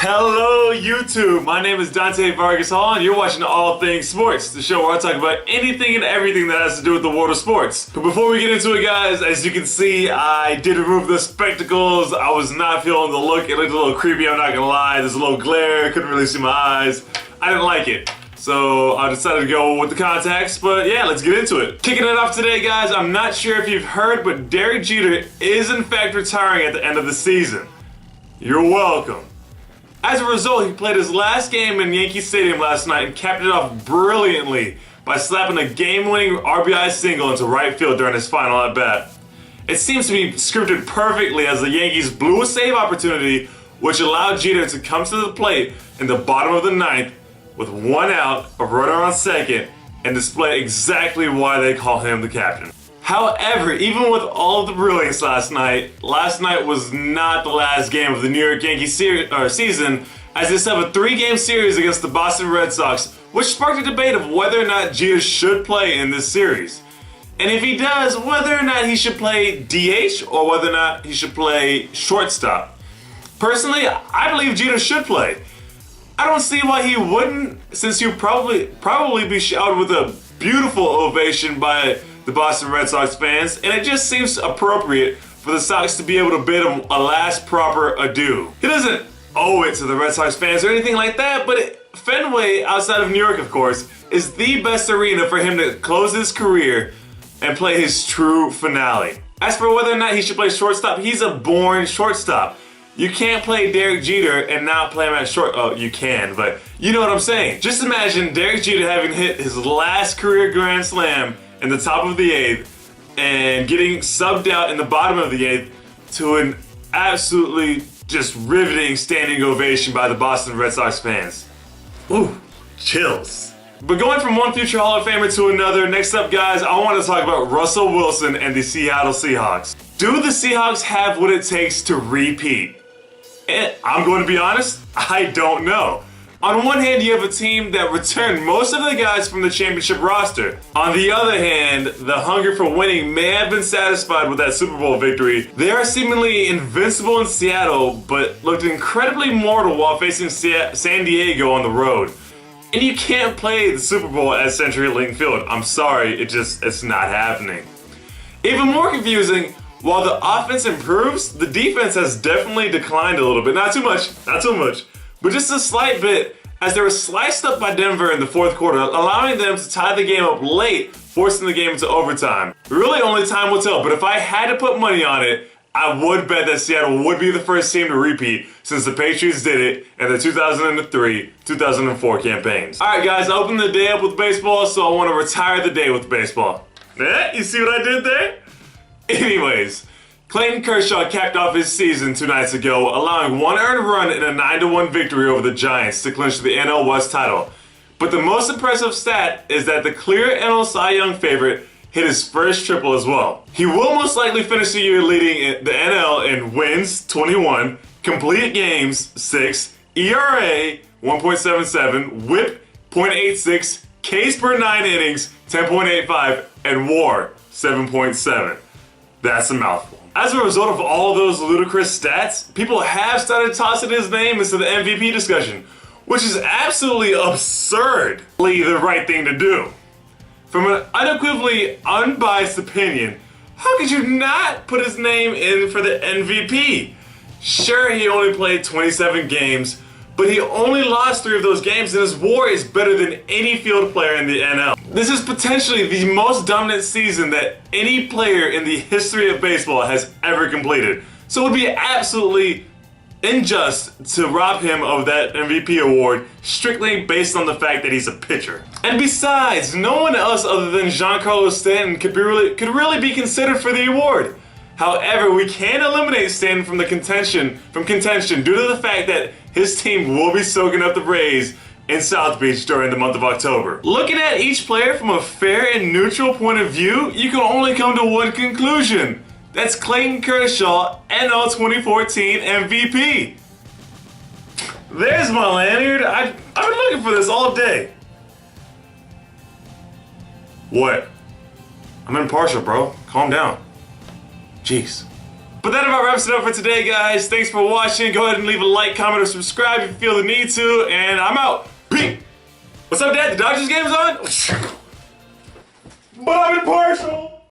Hello YouTube, my name is Dante Vargas Hall and you're watching All Things Sports, the show where I talk about anything and everything that has to do with the world of sports. But before we get into it guys, as you can see, I did remove the spectacles. I was not feeling the look, it looked a little creepy, I'm not gonna lie. There's a little glare, couldn't really see my eyes. I didn't like it. So I decided to go with the contacts, but yeah, let's get into it. Kicking it off today guys, I'm not sure if you've heard, but Derek Jeter is in fact retiring at the end of the season. You're welcome. As a result, he played his last game in Yankee Stadium last night and capped it off brilliantly by slapping a game-winning RBI single into right field during his final at-bat. It seems to be scripted perfectly as the Yankees blew a save opportunity, which allowed Jeter to come to the plate in the bottom of the ninth with one out, a runner on second, and display exactly why they call him the captain. However, even with all of the brilliance last night was not the last game of the New York Yankees season, as they still have a 3-game series against the Boston Red Sox, which sparked a debate of whether or not Jeter should play in this series. And if he does, whether or not he should play DH or whether or not he should play shortstop. Personally, I believe Jeter should play. I don't see why he wouldn't, since he'll probably be showered with a beautiful ovation by the Boston Red Sox fans, and it just seems appropriate for the Sox to be able to bid him a last proper adieu. He doesn't owe it to the Red Sox fans or anything like that, but Fenway, outside of New York of course, is the best arena for him to close his career and play his true finale. As for whether or not he should play shortstop, he's a born shortstop. You can't play Derek Jeter and not play him at short. Oh, you can, but you know what I'm saying. Just imagine Derek Jeter having hit his last career grand slam in the top of the 8th and getting subbed out in the bottom of the 8th to an absolutely just riveting standing ovation by the Boston Red Sox fans. Ooh, chills. But going from one future Hall of Famer to another, next up guys, I want to talk about Russell Wilson and the Seattle Seahawks. Do the Seahawks have what it takes to repeat? And I'm going to be honest, I don't know. On one hand, you have a team that returned most of the guys from the championship roster. On the other hand, the hunger for winning may have been satisfied with that Super Bowl victory. They are seemingly invincible in Seattle, but looked incredibly mortal while facing San Diego on the road. And you can't play the Super Bowl at CenturyLink Field. I'm sorry, it's not happening. Even more confusing, while the offense improves, the defense has definitely declined a little bit. Not too much, but just a slight bit, as they were sliced up by Denver in the 4th quarter, allowing them to tie the game up late, forcing the game into overtime. Really, only time will tell, but if I had to put money on it, I would bet that Seattle would be the first team to repeat, since the Patriots did it in the 2003-2004 campaigns. Alright guys, I opened the day up with baseball, so I want to retire the day with baseball. You see what I did there? Anyways, Clayton Kershaw capped off his season 2 nights ago, allowing 1 earned run in a 9-1 victory over the Giants to clinch the NL West title. But the most impressive stat is that the clear NL Cy Young favorite hit his first triple as well. He will most likely finish the year leading the NL in wins 21, complete games 6, ERA 1.77, WHIP 0.86, Ks per 9 innings 10.85, and WAR 7.7. That's a mouthful. As a result of all of those ludicrous stats, people have started tossing his name into the MVP discussion, which is absolutely absurdly the right thing to do. From an unequivocally unbiased opinion, how could you not put his name in for the MVP? Sure, he only played 27 games, but he only lost 3 of those games, and his WAR is better than any field player in the NL. This is potentially the most dominant season that any player in the history of baseball has ever completed. So it would be absolutely unjust to rob him of that MVP award strictly based on the fact that he's a pitcher. And besides, no one else other than Giancarlo Stanton could really be considered for the award. However, we can eliminate Stanton from contention due to the fact that his team will be soaking up the Rays in South Beach during the month of October. Looking at each player from a fair and neutral point of view, you can only come to one conclusion. That's Clayton Kershaw, NL 2014 MVP. There's my lanyard. I've been looking for this all day. What? I'm impartial, bro. Calm down. Jeez. But that about wraps it up for today, guys. Thanks for watching. Go ahead and leave a like, comment, or subscribe if you feel the need to. And I'm out. Peace. What's up, Dad? The Dodgers game's on? But I'm impartial.